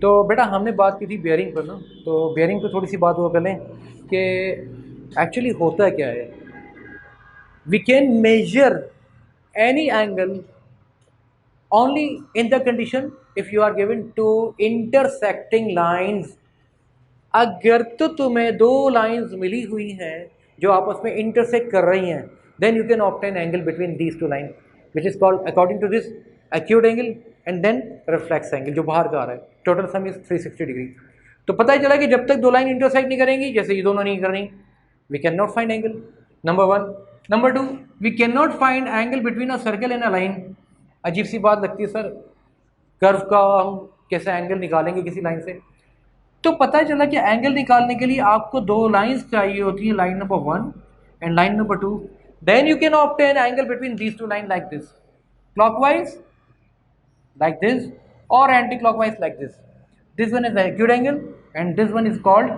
तो बेटा हमने बात की थी बेयरिंग पर ना, तो बेयरिंग पे थोड़ी सी बात हुआ करें कि एक्चुअली होता क्या है। We can measure any angle only in the condition if you are given two intersecting lines। अगर तो तुम्हें दो लाइंस मिली हुई हैं जो आपस में इंटरसेक्ट कर रही हैं, then you can obtain angle between these two line which is called according to this acute angle and then reflex angle जो बाहर का आ रहा है। Total sum is 360 degree. तो पता ही चला कि जब तक दो लाइन इंटरसेक्ट नहीं करेंगी, जैसे ये दोनों नहीं कर रही, we can not find angle, number one. Number two, we can not find angle between a circle and a line. अजीब सी बात लगती है सर, कर्व का हम कैसे एंगल निकालेंगे किसी लाइन से। तो पता चला कि एंगल निकालने के लिए आपको दो लाइंस चाहिए होती है, line number one and line number two. Then you can obtain angle between these two line like this, clockwise like this or anti-clockwise like this. This one is acute angle and this one is called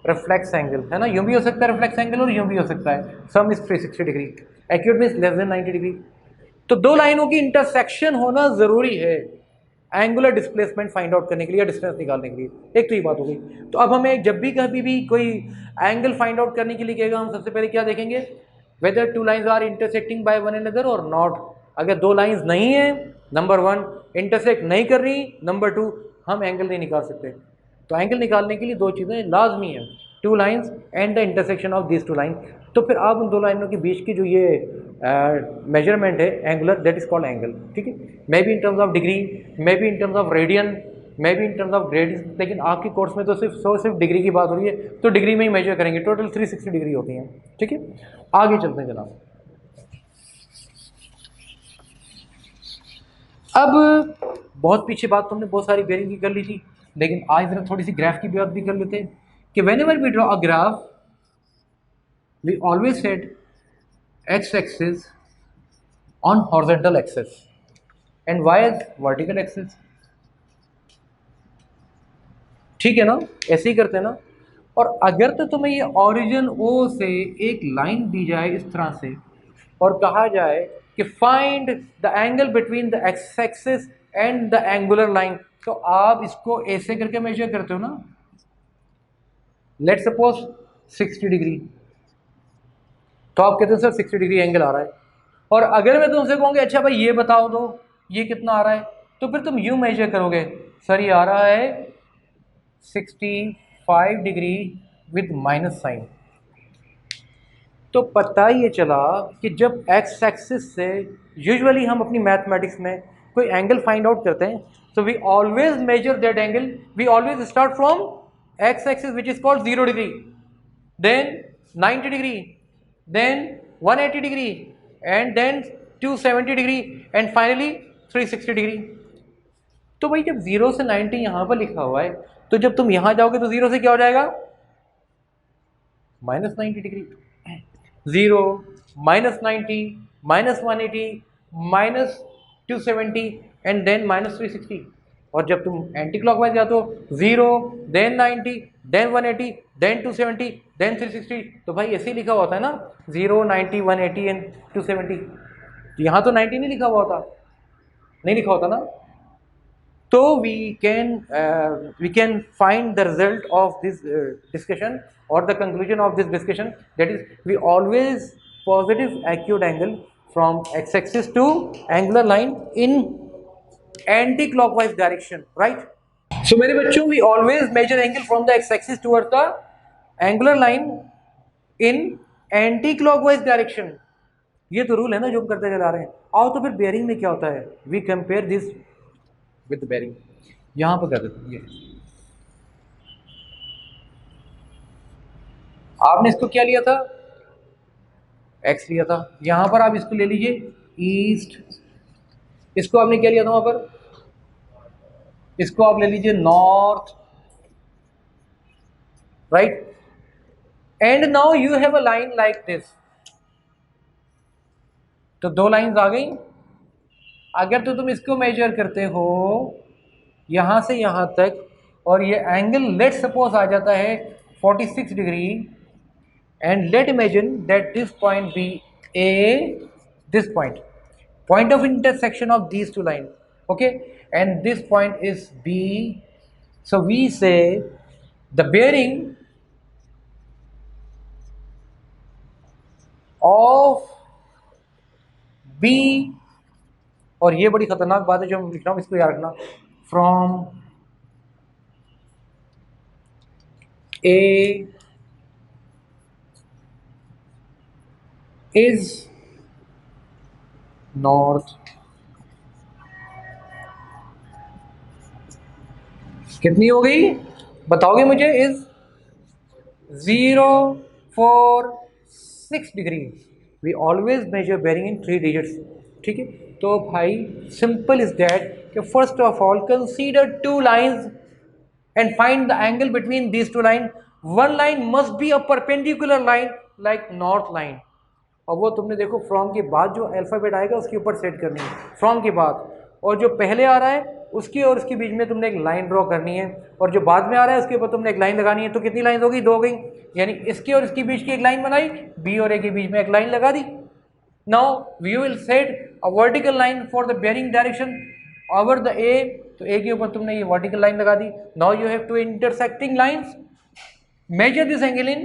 reflex angle, है ना। यूं भी हो सकता है reflex angle और यूं भी हो सकता है। Sum is 360 degree, acute means less than 90 degree. तो दो लाइनों की इंटरसेक्शन होना जरूरी है एंगुलर डिस्प्लेसमेंट फाइंड आउट करने के लिए या डिस्टेंस निकालने के लिए। एक तो ये बात हो गई। तो अब हमें जब भी कभी भी कोई एंगल फाइंड आउट करने के लिए कहेगा, हम सबसे पहले क्या देखेंगे, whether two lines are intersecting by one another और नॉट। अगर दो लाइंस नहीं है, नंबर वन, इंटरसेक्ट नहीं कर रही, नंबर टू, हम एंगल नहीं निकाल सकते। तो एंगल निकालने के लिए दो चीज़ें लाजमी हैं, two lines and the intersection of this two line. तो फिर आप उन दो लाइनों के बीच की जो ये मेजरमेंट है angular, that is called angle, ठीक है। May be in terms of degree, may be in terms of radian, may be in terms of gradients, लेकिन आपके कोर्स में तो सिर्फ डिग्री की बात हो रही है, तो डिग्री में ही मेजर करेंगे। टोटल 360 डिग्री होती हैं, ठीक है। आगे चलते हैं जनाब। अब बहुत पीछे बात तुमने बहुत सारी बेयरिंग की कर ली थी, लेकिन आज जरा थोड़ी सी ग्राफ की बात भी कर लेते हैं कि whenever we draw a graph we always set x axis on horizontal axis and y as vertical axis, ठीक है ना। ऐसे ही करते हैं ना। और अगर तो तुम्हें ये ओरिजिन ओ से एक लाइन दी जाए इस तरह से और कहा जाए कि find the angle between the x axis and the angular line, तो आप इसको ऐसे करके मेजर करते हो ना। लेट सपोज 60 डिग्री, तो आप कहते हो सर 60 डिग्री एंगल आ रहा है। और अगर मैं तुमसे कहूँगी अच्छा भाई ये बताओ दो ये कितना आ रहा है, तो फिर तुम यूं मेजर करोगे, सर ये आ रहा है 65 डिग्री विद माइनस साइन। तो पता ये चला कि जब एक्स एक्सिस से यूजुअली हम अपनी मैथमेटिक्स में कोई एंगल फाइंड आउट करते हैं, तो we always measure that angle, we always start from x axis which is called 0 degree, then 90 degree, then 180 degree and then 270 degree and finally 360 degree. तो भाई जब 0 से 90 यहाँ पर लिखा हुआ है, तो जब तुम यहाँ जाओगे तो 0 से क्या हो जाएगा, minus 90 degree. 0, minus 90, minus 180, minus 270 and then minus 360। और जब तुम एंटी क्लॉकवाइज जाते हो, 0, देन 90, देन 180, देन 270, देन 360। तो भाई ऐसे ही लिखा हुआ था ना, 0, 90, 180 एंड 270। तो यहाँ तो 90 नहीं लिखा हुआ था, नहीं लिखा होता ना। तो we can find the result of this discussion or the conclusion of this discussion, that is we always positive acute angle from x-axis to angular line in anti-clockwise direction, right? So मेरे बच्चों, we always measure angle from the x-axis towards the angular line in anti-clockwise direction। ये तो rule है ना जो हम करते चला रहे हैं। आओ तो फिर बेयरिंग में क्या होता है, we compare this with bearing. यहां पर कर देते हैं, आपने इसको क्या लिया था, एक्स लिया था। यहां पर आप इसको ले लीजिए ईस्ट, इसको आपने क्या लिया था वहां पर, इसको आप ले लीजिए north, right. And now you have a line like this. तो दो लाइंस आ गई। अगर तो तुम इसको मेजर करते हो यहां से यहां तक, और ये एंगल लेट सपोज आ जाता है 46 degree, and let imagine that this point be A, this point of intersection of these two lines, okay, and this point is B, So we say the bearing of B, और ये बड़ी खतरनाक बात है जो मैं लिख रहा हूं, इसको याद रखना, फ्रॉम A is north, कितनी हो गई बताओगे मुझे? Is 046 degree. We always measure bearing in 3 digits, ठीक है। तो भाई सिंपल इज दैट कि first of all consider 2 lines and find the angle between these 2 lines. One line must be a perpendicular line like north line, और वो तुमने देखो from के बाद जो अल्फाबेट आएगा उसके ऊपर सेट करनी है, फ्रॉम के बाद, और जो पहले आ रहा है उसकी और उसके बीच में तुमने एक लाइन ड्रॉ करनी है, और जो बाद में आ रहा है उसके ऊपर तुमने एक लाइन लगानी है। तो कितनी लाइन होगी? 2 हो गई, यानी इसके और इसके बीच की एक लाइन बनाई, बी और ए के बीच में एक लाइन लगा दी। Now we will set a vertical line for the bearing direction over the A, तो ए के ऊपर तुमने ये वर्टिकल लाइन लगा दी। Now you have two intersecting lines, measure this angle in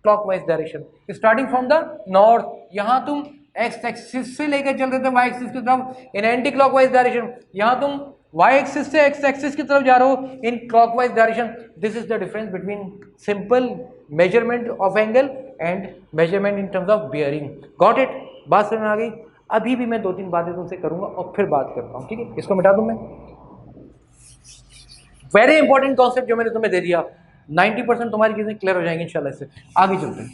clockwise direction starting from the north. यहां तुम x axis से लेकर चल रहे थे वाई एक्सिस की तरफ इन एंटी क्लॉकवाइज डायरेक्शन, यहां तुम वाई एक्सिस से एक्स एक्सिस की तरफ जा रहे हो इन clockwise direction. This is the difference between simple measurement of angle and measurement in terms of bearing. Got it? बात समझ में आ गई? अभी भी मैं 2-3 बातें तुमसे करूंगा और फिर बात करता हूं, ठीक है। इसको मिटा दूं मैं। वेरी इंपॉर्टेंट कॉन्सेप्ट जो मैंने तुम्हें दे दिया, 90% तुम्हारी चीजें क्लियर हो जाएंगी इंशाल्लाह। इससे आगे चलते हैं।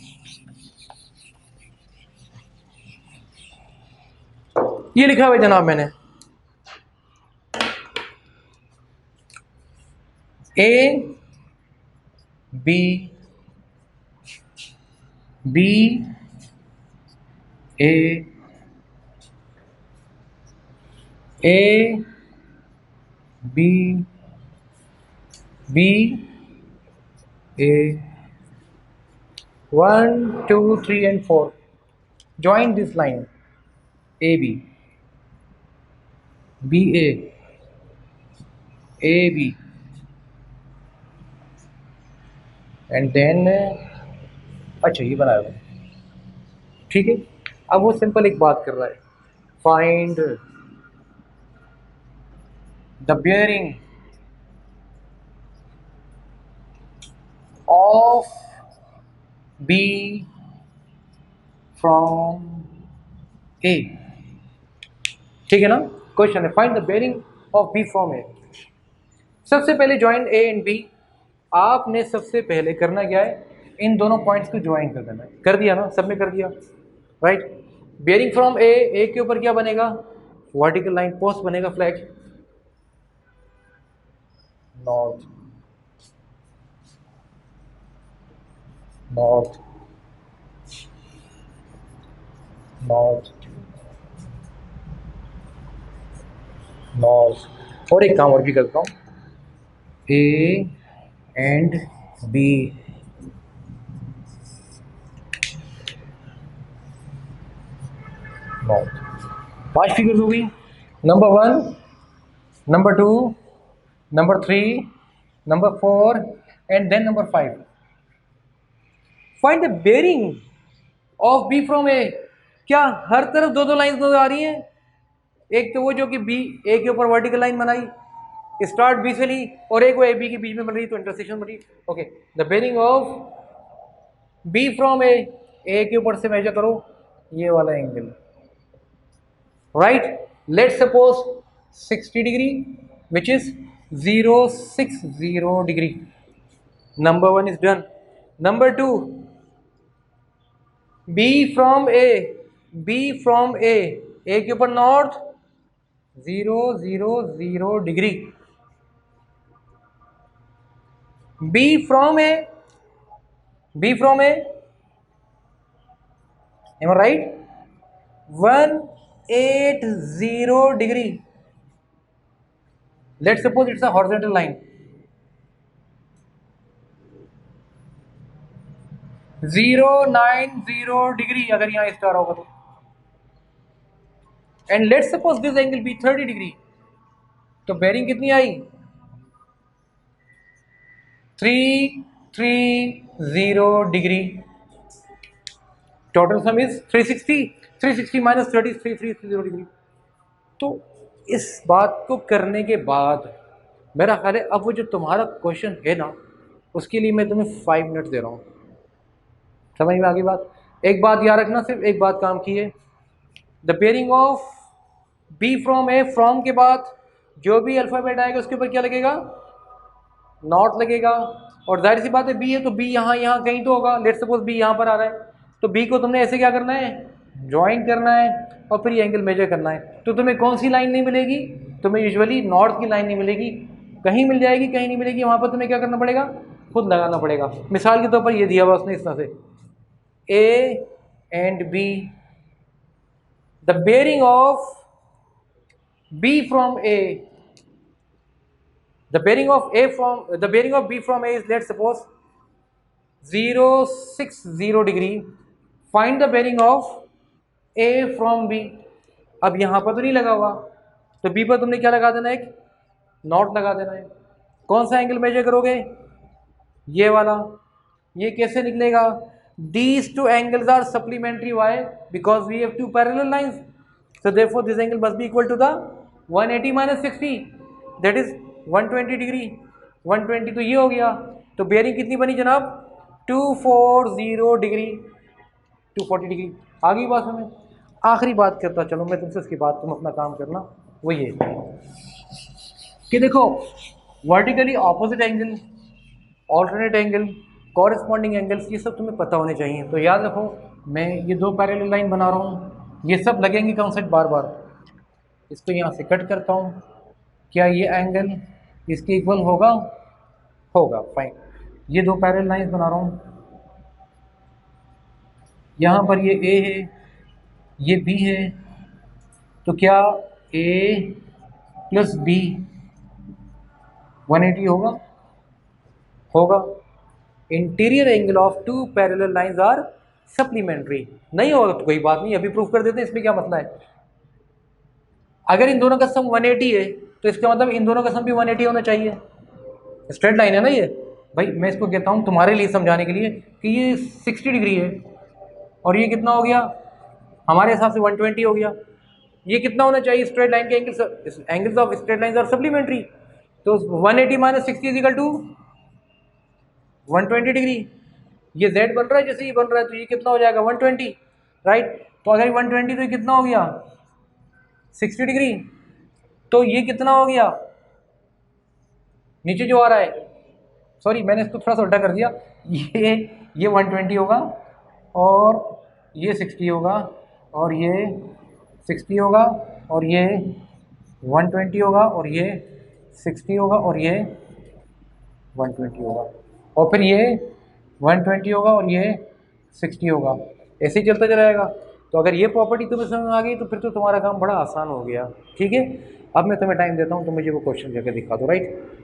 ये लिखा हुआ है जनाब मैंने, A B B A B B A 1 2 3 and 4 join this line AB BA AB and then अच्छा ये बनाया हुआ है, ठीक है। अब वो सिंपल एक बात कर रहा है, find the bearing of B from A, ठीक है ना। क्वेश्चन है find the bearing of B from A। सबसे पहले ज्वाइन A एंड B। आपने सबसे पहले करना क्या है? इन दोनों पॉइंट्स को ज्वाइन कर देना है। कर दिया ना? सबने कर दिया, राइट। बेयरिंग फ्रॉम ए के ऊपर क्या बनेगा? वर्टिकल लाइन, पोस्ट बनेगा, flag north north north north. और एक काम और भी करता हूँ, A and B north. 5 figures हो गई, number 1, number 2, number 3, number 4 and then number 5। Find the bearing of B from A. क्या हर तरफ 2-2 लाइंस नजर आ रही हैं? एक तो वो जो कि बी ए के ऊपर वर्टिकल लाइन बनाई, स्टार्ट बी से ली, और एक वो ए बी के बीच में बन रही, तो इंटरसेक्शन बन रही। Okay, the bearing of B from A के ऊपर से मेजर करो ये वाला एंगल, right. Let's suppose 60 degree which is 060 degree. Number 1 is done. Number 2, B from A के ऊपर north 000 degree. B from A am I right 180 degree. Let's suppose it's a horizontal line, 090 degree अगर यहां star होगा तो, and let's suppose this angle B 30 degree. तो bearing कितनी आई? 330 degree, total sum is 360, 360 minus 30 330 degree. तो इस बात को करने के बाद मेरा ख्याल है अब वो जो तुम्हारा क्वेश्चन है ना, उसके लिए मैं तुम्हें 5 मिनट दे रहा हूँ। समझ में आ गई बात? एक बात याद रखना, सिर्फ एक बात काम की है, the pairing of B from A, from के बाद जो भी अल्फ़ाबेट आएगा उसके ऊपर क्या लगेगा? नॉट लगेगा। और जाहिर सी बात है बी है तो बी यहाँ यहाँ कहीं तो होगा। लेट्स सपोज बी यहाँ पर आ रहा है तो बी को तुमने ऐसे क्या करना है? ज्वाइन करना है और फिर ये एंगल मेजर करना है। तो तुम्हें कौन सी लाइन नहीं मिलेगी? तुम्हें यूजुअली नॉर्थ की लाइन नहीं मिलेगी, कहीं मिल जाएगी कहीं नहीं मिलेगी, वहाँ पर तुम्हें क्या करना पड़ेगा? खुद लगाना पड़ेगा। मिसाल के तौर पर ये दिया हुआ उसने इस तरह से, A and B, the bearing of B from A, the bearing of B from A is, let's suppose, 060 degree. Find the bearing of A from B. अब यहाँ पर तो नहीं लगा हुआ तो B पर तुमने क्या लगा देना है? एक नॉट लगा देना है। कौन सा एंगल मेजर करोगे? ये वाला। ये कैसे निकलेगा? These two angles are supplementary. Why? Because we have two parallel lines. So therefore this angle must be equal to the 180 minus 60, that is 120 degree. 120 तो ये हो गया, तो बेयरिंग कितनी बनी जनाब? 240 डिग्री, 240 डिग्री। आ गई बात हमें? आखिरी बात करता चलो मैं तुमसे, उसके बाद तुम अपना काम करना। वो ये कि देखो, vertically opposite angle, alternate angle, corresponding angles, ये सब तुम्हें पता होने चाहिए। तो याद रखो, मैं ये 2 पैरेलल लाइन बना रहा हूँ, ये सब लगेंगे कॉन्सेप्ट बार बार। इसको यहाँ से कट करता हूँ, क्या ये एंगल इसके इक्वल होगा? होगा, फाइन। ये 2 पैरेलल लाइंस बना रहा हूँ, यहाँ पर ये ए है, ये बी है, तो क्या ए प्लस बी 180 होगा? होगा। Interior angle of 2 parallel lines are supplementary. नहीं होगा तो कोई बात नहीं, अभी प्रूफ कर देते हैं, इसमें क्या मसला है। अगर इन दोनों का सम 180 है तो इसका मतलब इन दोनों का सम भी 180 होना चाहिए। स्ट्रेट लाइन है ना ये। भाई मैं इसको कहता हूँ तुम्हारे लिए समझाने के लिए कि ये 60 डिग्री है और ये कितना हो गया? हमारे हिसाब से 120 हो गया। ये कितना होना चाहिए? स्ट्रेट लाइन के angles of straight lines are supplementary. तो 180 minus 60 is equal to 120 degree. ये z बन रहा है, जैसे ये बन रहा है तो ये कितना हो जाएगा? 120, राइट। तो अगर 120 तो ये कितना हो गया? 60 डिग्री। तो ये कितना हो गया नीचे जो आ रहा है? सॉरी मैंने इसको थोड़ा सा उल्टा कर दिया। ये 120 होगा और ये 60 होगा और ये 60 होगा और ये 120 होगा और ये 60 होगा और ये 120 होगा और फिर ये 120 होगा और ये 60 होगा। ऐसे ही चलता चला जाएगा। तो अगर ये प्रॉपर्टी तुम्हें समझ में आ गई तो फिर तो तुम्हारा काम बड़ा आसान हो गया। ठीक है, अब मैं तुम्हें टाइम देता हूँ, तो मुझे वो क्वेश्चन करके दिखा दो, राइट।